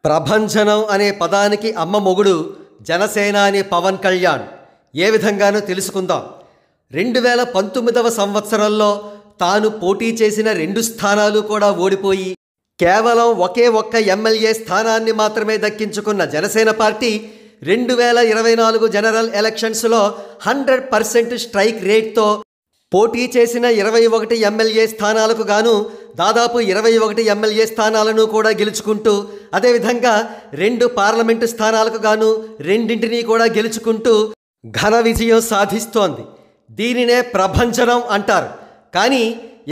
ప్రభంజనం అనే పదానికి అమ్మ మొగుడు జనసేనాని పవన్ కళ్యాణ్. ఏ విధంగానో తెలుసుకుందాం. 2019వ సంవత్సరంలో తాను పోటీ చేసిన 2 స్థానాలు కూడా ఓడిపోయి కేవలం ఒకే ఒక్క ఎమ్మెల్యే స్థానాన్ని మాత్రమే దక్కించుకున్న జనసేన పార్టీ 2024 జనరల్ ఎలక్షన్స్లో 100% స్ట్రైక్ రేట్తో పోటీ చేసిన 21 ఎమ్మెల్యే స్థానాలకు గాను దాదాపు 21 ఎమ్మెల్యే స్థానాలను కూడా గెలుచుకుంటూ, అదేవిధంగా 2 పార్లమెంటు స్థానాలకు గాను 2ంటిని కూడా గెలుచుకుంటూ ఘన విజయం సాధిస్తోంది. దీనినే ప్రభంజనం అంటారు. కానీ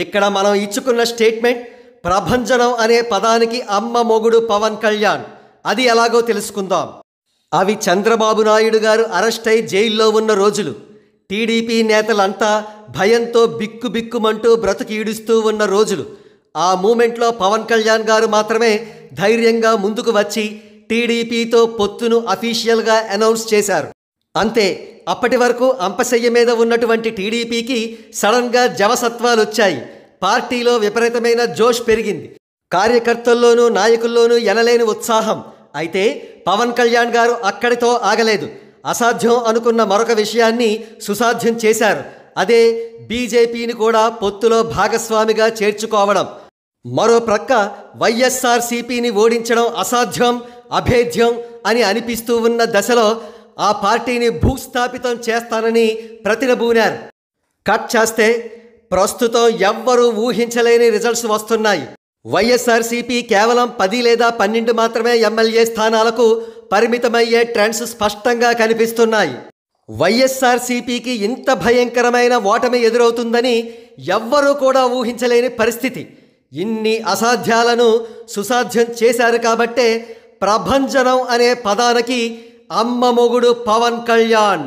ఇక్కడ మనం ఇచ్చుకున్న స్టేట్మెంట్ ప్రభంజనం అనే పదానికి అమ్మ మొగుడు పవన్ కళ్యాణ్. అది ఎలాగో తెలుసుకుందాం. అవి చంద్రబాబు నాయుడు గారు అరెస్ట్ అయి జైల్లో ఉన్న రోజులు. టీడీపీ నేతలంతా భయంతో బిక్కుబిక్కుమంటూ బ్రతుకు ఈడుస్తూ ఉన్న రోజులు. ఆ మూమెంట్లో పవన్ కళ్యాణ్ గారు మాత్రమే ధైర్యంగా ముందుకు వచ్చి టీడీపీతో పొత్తును అఫీషియల్గా అనౌన్స్ చేశారు. అంతే. అప్పటి వరకు అంపశయ్య మీద ఉన్నటువంటి టీడీపీకి సడన్గా జవసత్వాలు వచ్చాయి. పార్టీలో విపరీతమైన జోష్ పెరిగింది. కార్యకర్తల్లోనూ నాయకుల్లోనూ ఎనలేని ఉత్సాహం. అయితే పవన్ కళ్యాణ్ గారు అక్కడితో ఆగలేదు. అసాధ్యం అనుకున్న మరొక విషయాన్ని సుసాధ్యం చేశారు. అదే బీజేపీని కూడా పొత్తులో భాగస్వామిగా చేర్చుకోవడం. మరో ప్రక్క వైఎస్ఆర్సీపీని ఓడించడం అసాధ్యం, అభేద్యం అని అనిపిస్తూ ఉన్న దశలో ఆ పార్టీని భూస్థాపితం చేస్తానని ప్రతినబూనారు. కట్ చేస్తే ప్రస్తుతం ఎవ్వరూ ఊహించలేని రిజల్ట్స్ వస్తున్నాయి. వైఎస్ఆర్సీపీ కేవలం 10 లేదా 12 మాత్రమే ఎమ్మెల్యే స్థానాలకు పరిమితమయ్యే ట్రెండ్స్ స్పష్టంగా కనిపిస్తున్నాయి. వైఎస్ఆర్సీపీకి ఇంత భయంకరమైన ఓటమి ఎదురవుతుందని ఎవ్వరూ కూడా ఊహించలేని పరిస్థితి. ఇన్ని అసాధ్యాలను సుసాధ్యం చేశారు కాబట్టే ప్రభంజనం అనే పదానికి అమ్మ మొగుడు పవన్ కళ్యాణ్.